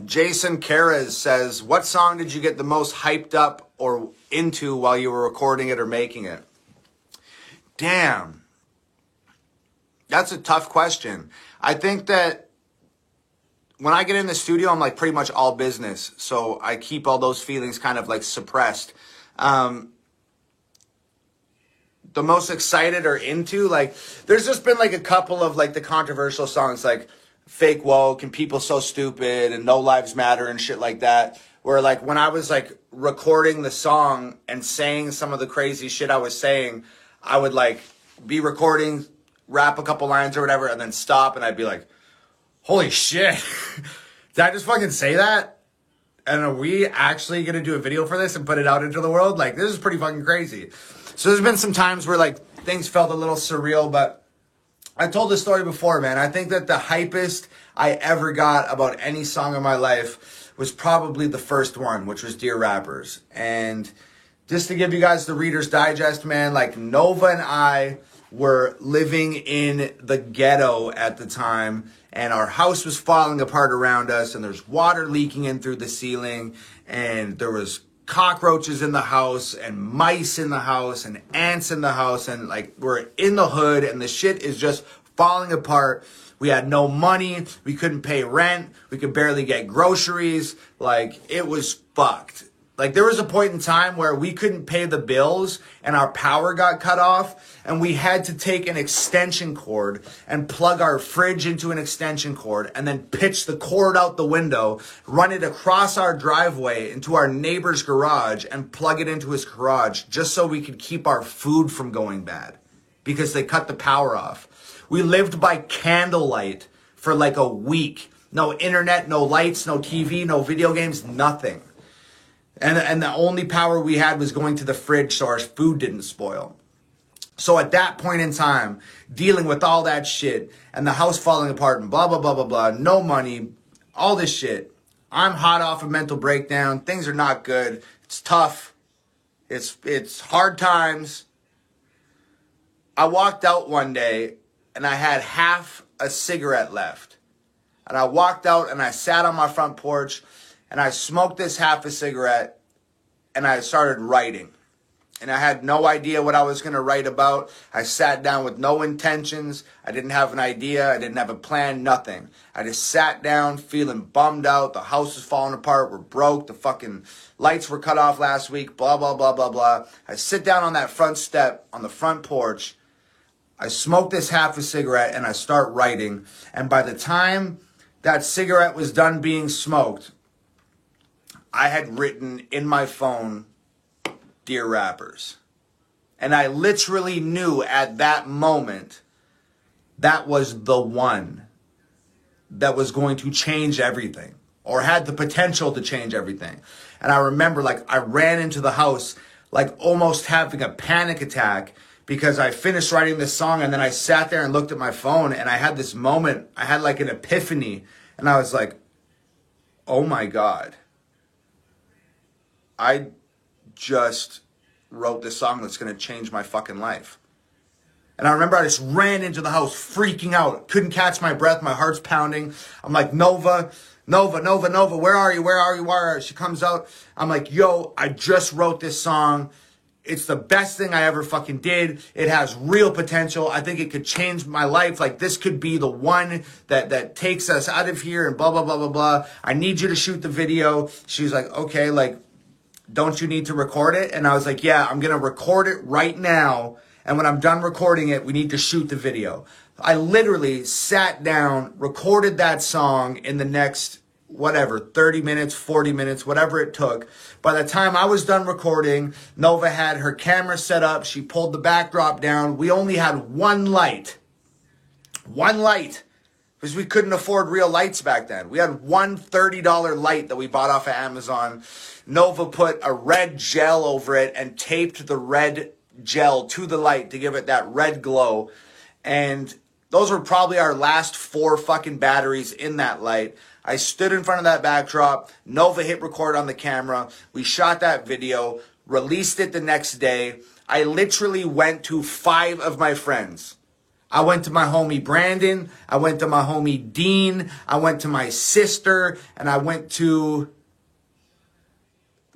Jason Carez says, what song did you get the most hyped up or into while you were recording it or making it? Damn. That's a tough question. I think that when I get in the studio, I'm like pretty much all business. So I keep all those feelings kind of like suppressed. The most excited or into, like, there's just been like a couple of like the controversial songs like Fake Woke and People So Stupid and No Lives Matter and shit like that. Where like when I was like recording the song and saying some of the crazy shit I was saying, I would like be recording, rap a couple lines or whatever, and then stop and I'd be like, holy shit, did I just fucking say that? And are we actually going to do a video for this and put it out into the world? Like, this is pretty fucking crazy. So there's been some times where like things felt a little surreal, but I told this story before, man. I think that the hypest I ever got about any song in my life was probably the first one, which was Dear Rappers. And just to give you guys the Reader's Digest, man, like Nova and I were living in the ghetto at the time, and our house was falling apart around us, and there's water leaking in through the ceiling, and there was cockroaches in the house, and mice in the house, and ants in the house, and like we're in the hood, and the shit is just falling apart. We had no money, we couldn't pay rent, we could barely get groceries, like it was fucked. Like there was a point in time where we couldn't pay the bills and our power got cut off and we had to take an extension cord and plug our fridge into an extension cord and then pitch the cord out the window, run it across our driveway into our neighbor's garage and plug it into his garage just so we could keep our food from going bad because they cut the power off. We lived by candlelight for like a week. No internet, no lights, no TV, no video games, nothing. And the only power we had was going to the fridge so our food didn't spoil. So at that point in time, dealing with all that shit and the house falling apart and blah, blah, blah, blah, blah, no money, all this shit. I'm hot off a mental breakdown. Things are not good. It's tough. It's hard times. I walked out one day and I had half a cigarette left. And I walked out and I sat on my front porch and I smoked this half a cigarette and I started writing. And I had no idea what I was going to write about. I sat down with no intentions. I didn't have an idea. I didn't have a plan, nothing. I just sat down feeling bummed out. The house was falling apart. We're broke. The fucking lights were cut off last week. Blah, blah, blah, blah, blah. I sit down on that front step on the front porch. I smoke this half a cigarette and I start writing. And by the time that cigarette was done being smoked, I had written in my phone, Dear Rappers. And I literally knew at that moment that was the one that was going to change everything or had the potential to change everything. And I remember like I ran into the house like almost having a panic attack because I finished writing this song and then I sat there and looked at my phone and I had this moment, I had like an epiphany and I was like, oh my God. I just wrote this song that's going to change my fucking life. And I remember I just ran into the house freaking out. Couldn't catch my breath. My heart's pounding. I'm like, Nova, where are you? Where are you? Where are you? She comes out. I'm like, yo, I just wrote this song. It's the best thing I ever fucking did. It has real potential. I think it could change my life. Like this could be the one that takes us out of here and blah, blah, blah, blah, blah. I need you to shoot the video. She's like, okay, like, don't you need to record it? And I was like, yeah, I'm going to record it right now. And when I'm done recording it, we need to shoot the video. I literally sat down, recorded that song in the next, 30 minutes, 40 minutes, whatever it took. By the time I was done recording, Nova had her camera set up. She pulled the backdrop down. We only had one light. One light. Because we couldn't afford real lights back then. We had one $30 light that we bought off of Amazon. Nova put a red gel over it and taped the red gel to the light to give it that red glow. And those were probably our last 4 fucking batteries in that light. I stood in front of that backdrop. Nova hit record on the camera. We shot that video, released it the next day. I literally went to 5 of my friends. I went to my homie Brandon. I went to my homie Dean. I went to my sister. And I went to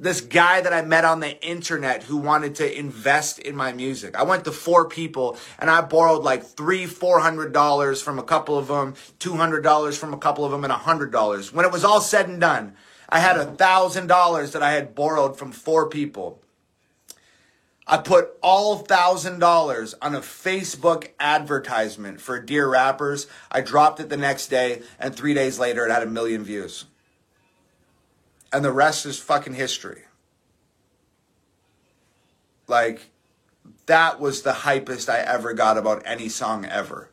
this guy that I met on the internet who wanted to invest in my music. I went to 4 people and I borrowed like $400 from a couple of them, $200 from a couple of them, and $100. When it was all said and done, I had $1,000 that I had borrowed from 4 people. I put all $1,000 on a Facebook advertisement for Dear Rappers. I dropped it the next day, and 3 days later it had 1 million views. And the rest is fucking history. Like, that was the hypest I ever got about any song ever.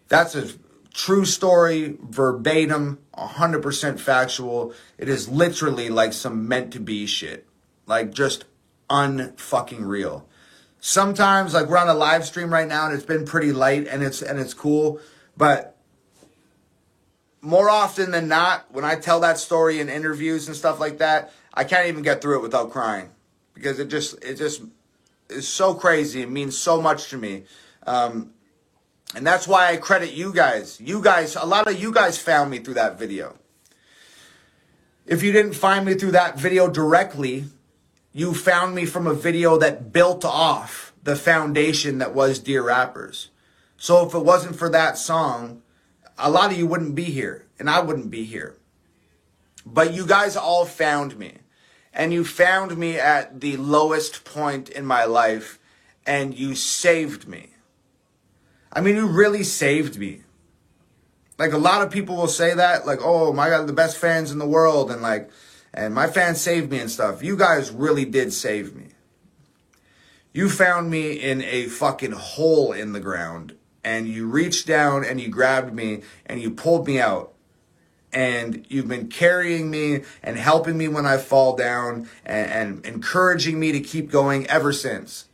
That's a true story, verbatim, 100% factual. It is literally like some meant to be shit. Like, just unfucking real. Sometimes, like, we're on a live stream right now and it's been pretty light and it's cool, but more often than not, when I tell that story in interviews and stuff like that, I can't even get through it without crying, because it just is so crazy. It means so much to me. And that's why I credit you guys. You guys, a lot of you guys found me through that video. If you didn't find me through that video directly, you found me from a video that built off the foundation that was Dear Rappers. So if it wasn't for that song, a lot of you wouldn't be here, and I wouldn't be here. But you guys all found me. And you found me at the lowest point in my life, and you saved me. I mean, you really saved me. Like, a lot of people will say that, like, oh, my God, the best fans in the world, and like, and my fans saved me and stuff. You guys really did save me. You found me in a fucking hole in the ground, and you reached down and you grabbed me and you pulled me out. And you've been carrying me and helping me when I fall down and encouraging me to keep going ever since.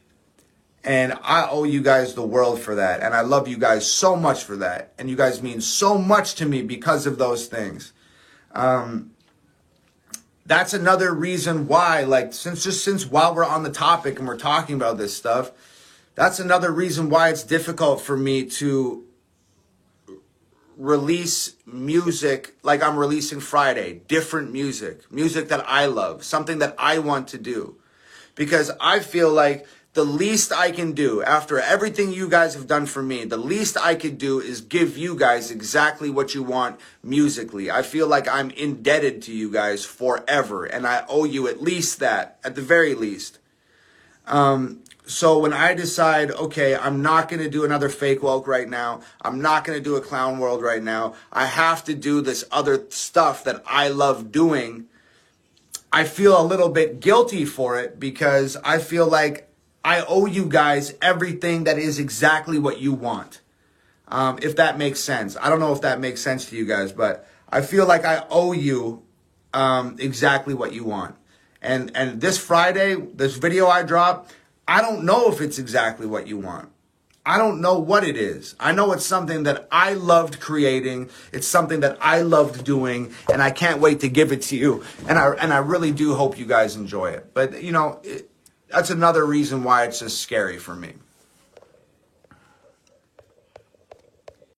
And I owe you guys the world for that. And I love you guys so much for that. And you guys mean so much to me because of those things. That's another reason why, like, since while we're on the topic and we're talking about this stuff, that's another reason why it's difficult for me to release music like I'm releasing Friday. Different music that I love, something that I want to do. Because I feel like the least I can do, after everything you guys have done for me, the least I could do is give you guys exactly what you want musically. I feel like I'm indebted to you guys forever, and I owe you at least that, at the very least. So when I decide, okay, I'm not going to do another Fake Woke right now, I'm not going to do a Clown World right now, I have to do this other stuff that I love doing, I feel a little bit guilty for it, because I feel like I owe you guys everything that is exactly what you want. If that makes sense. I don't know if that makes sense to you guys, but I feel like I owe you exactly what you want. And this Friday, this video I dropped, I don't know if it's exactly what you want. I don't know what it is. I know it's something that I loved creating. It's something that I loved doing, and I can't wait to give it to you. And I really do hope you guys enjoy it. But, you know, that's another reason why it's just scary for me.